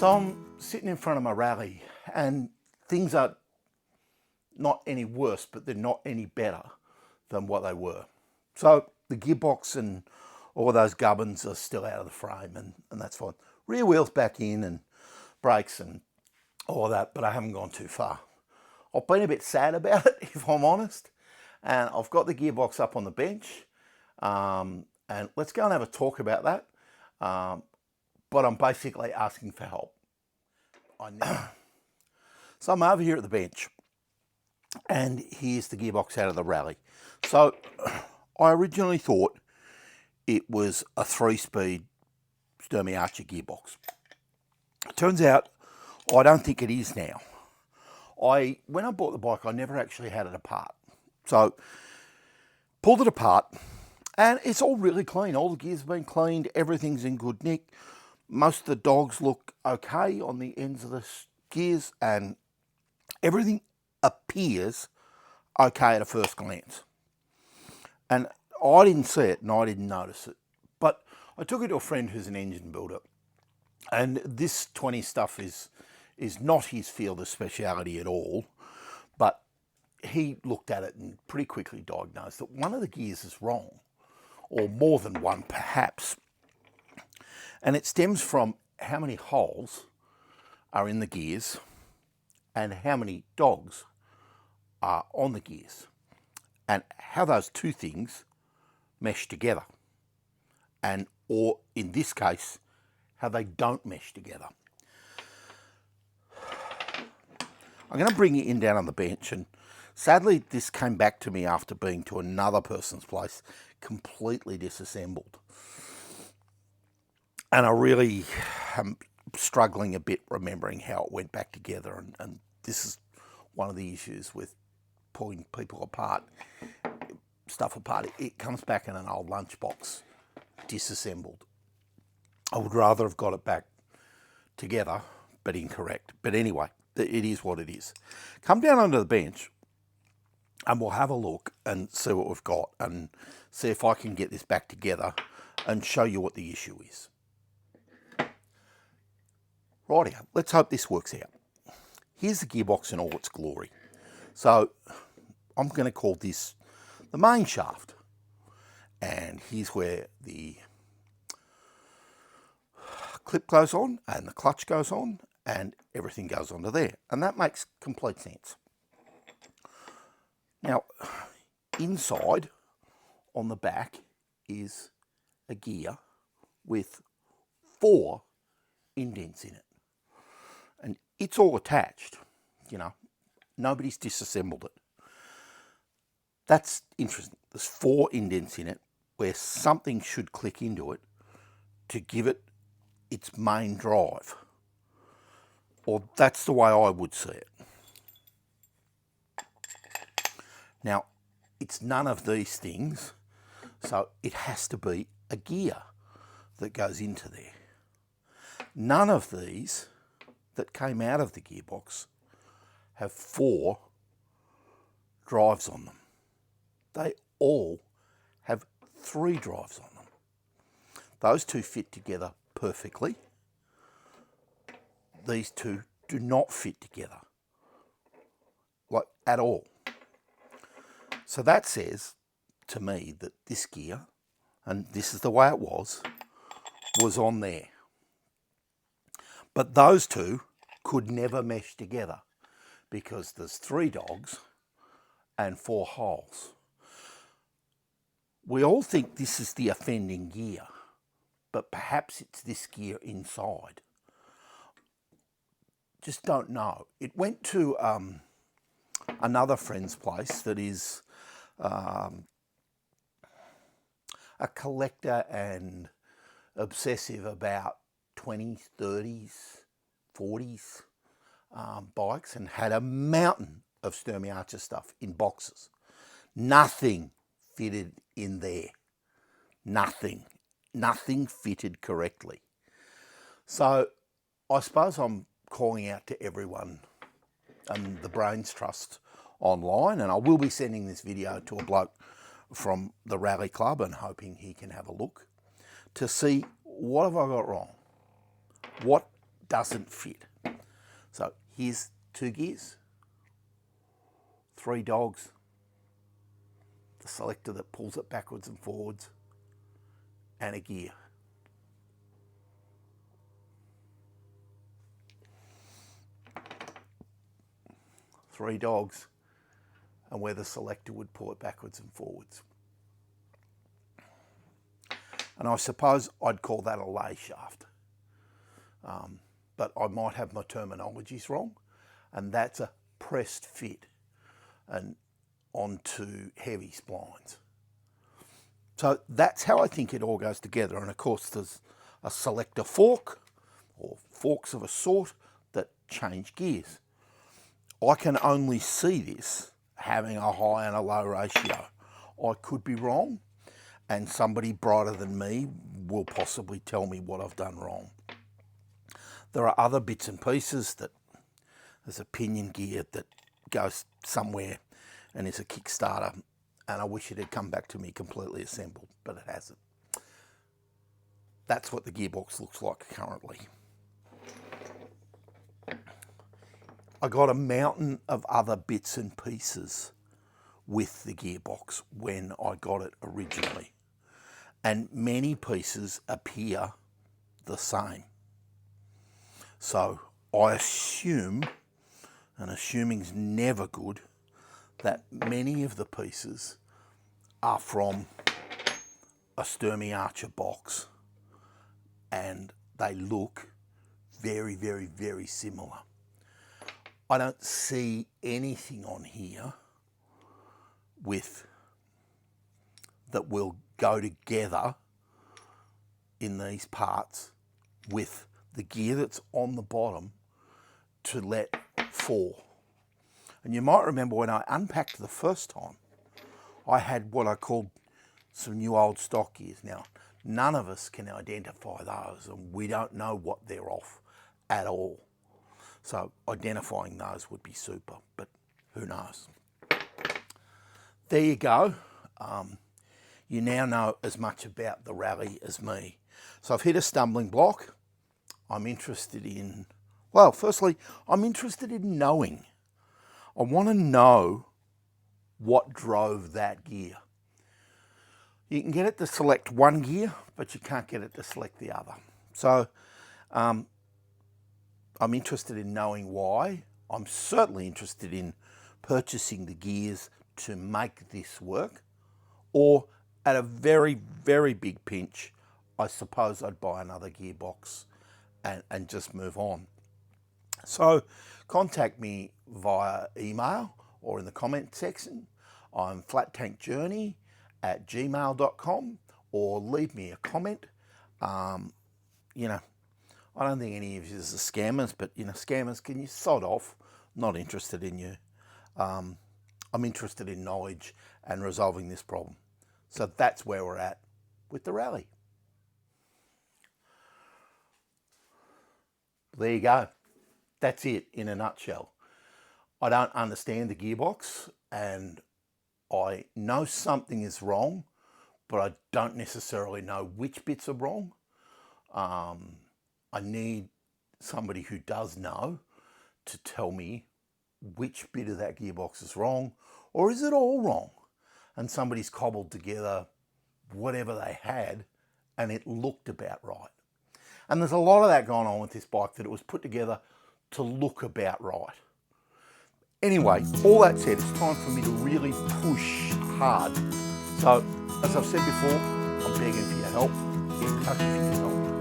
So I'm sitting in front of my rally and things are not any worse, but they're not any better than what they were. So the gearbox and all of those gubbins are still out of the frame, and that's fine. Rear wheels back in and brakes and all of that, but I haven't gone too far. I've been a bit sad about it, if I'm honest, and I've got the gearbox up on the bench, and let's go and have a talk about that. But I'm basically asking for help. So I'm over here at the bench, and here's the gearbox out of the rally. So I originally thought it was a 3-speed Sturmey Archer gearbox. It turns out I don't think it is now. When I bought the bike, I never actually had it apart. So pulled it apart, and it's all really clean. All the gears have been cleaned. Everything's in good nick. Most of the dogs look okay on the ends of the gears, and everything appears okay at a first glance. And I didn't see it and I didn't notice it. But I took it to a friend who's an engine builder, and this 20 stuff is not his field of speciality at all, but he looked at it and pretty quickly diagnosed that one of the gears is wrong, or more than one perhaps. And it stems from how many holes are in the gears and how many dogs are on the gears, and how those two things mesh together, and or in this case, how they don't mesh together. I'm going to bring it in down on the bench, and sadly this came back to me after being to another person's place, completely disassembled. And I really am struggling a bit remembering how it went back together, and this is one of the issues with pulling stuff apart. It comes back in an old lunchbox, disassembled. I would rather have got it back together, but incorrect. But anyway, it is what it is. Come down onto the bench and we'll have a look and see what we've got, and see if I can get this back together and show you what the issue is. Rightio, let's hope this works out. Here's the gearbox in all its glory. So I'm going to call this the main shaft, and here's where the clip goes on and the clutch goes on and everything goes onto there, and that makes complete sense. Now inside on the back is a gear with 4 indents in it, and it's all attached, you know, nobody's disassembled it. That's interesting. There's 4 indents in it where something should click into it to give it its main drive, or that's the way I would see it. Now it's none of these things, so it has to be a gear that goes into there. None of these that came out of the gearbox have 4 drives on them. They all have 3 drives on them. Those two fit together perfectly. These two do not fit together, like at all. So that says to me that this gear, and this is the way it was on there. But those two could never mesh together because there's 3 dogs and 4 holes. We all think this is the offending gear, but perhaps it's this gear inside. Just don't know. It went to another friend's place that is a collector and obsessive about 20s, 30s, 40s bikes, and had a mountain of Sturmey Archer stuff in boxes. Nothing fitted in there. Nothing fitted correctly. So I suppose I'm calling out to everyone and the Brains Trust online, and I will be sending this video to a bloke from the Rally Club and hoping he can have a look to see what have I got wrong. What doesn't fit. So here's 2 gears, 3 dogs, the selector that pulls it backwards and forwards, and a gear. Three dogs, and where the selector would pull it backwards and forwards. And I suppose I'd call that a lay shaft. But I might have my terminologies wrong, and that's a pressed fit and onto heavy splines. So that's how I think it all goes together. And of course there's a selector fork or forks of a sort that change gears. I can only see this having a high and a low ratio. I could be wrong, and somebody brighter than me will possibly tell me what I've done wrong. There are other bits and pieces that there's a pinion gear that goes somewhere and is a Kickstarter, and I wish it had come back to me completely assembled, but it hasn't. That's what the gearbox looks like currently. I got a mountain of other bits and pieces with the gearbox when I got it originally, and many pieces appear the same. So I assume, and assuming's never good, that many of the pieces are from a Sturmey Archer box, and they look very, very, very similar. I don't see anything on here with that will go together in these parts with the gear that's on the bottom to let fall. And you might remember when I unpacked the first time, I had what I called some new old stock gears. Now, none of us can identify those, and we don't know what they're off at all. So identifying those would be super, but who knows? There you go. You now know as much about the Rally as me. So I've hit a stumbling block. I'm interested in, well, firstly, I'm interested in knowing. I want to know what drove that gear. You can get it to select one gear, but you can't get it to select the other. So I'm interested in knowing why. I'm certainly interested in purchasing the gears to make this work, or at a very, very big pinch, I suppose I'd buy another gearbox and just move on. So contact me via email or in the comment section. I'm flattankjourney@gmail.com, or leave me a comment. You know, I don't think any of you are scammers, but you know, scammers, can you sod off? Not interested in you. I'm interested in knowledge and resolving this problem. So that's where we're at with the Rally. There you go. That's it in a nutshell. I don't understand the gearbox, and I know something is wrong, but I don't necessarily know which bits are wrong. I need somebody who does know to tell me which bit of that gearbox is wrong, or is it all wrong? And somebody's cobbled together whatever they had and it looked about right. And there's a lot of that going on with this bike, that it was put together to look about right. Anyway, all that said, it's time for me to really push hard. So, as I've said before, I'm begging for your help. Get in touch if you can help.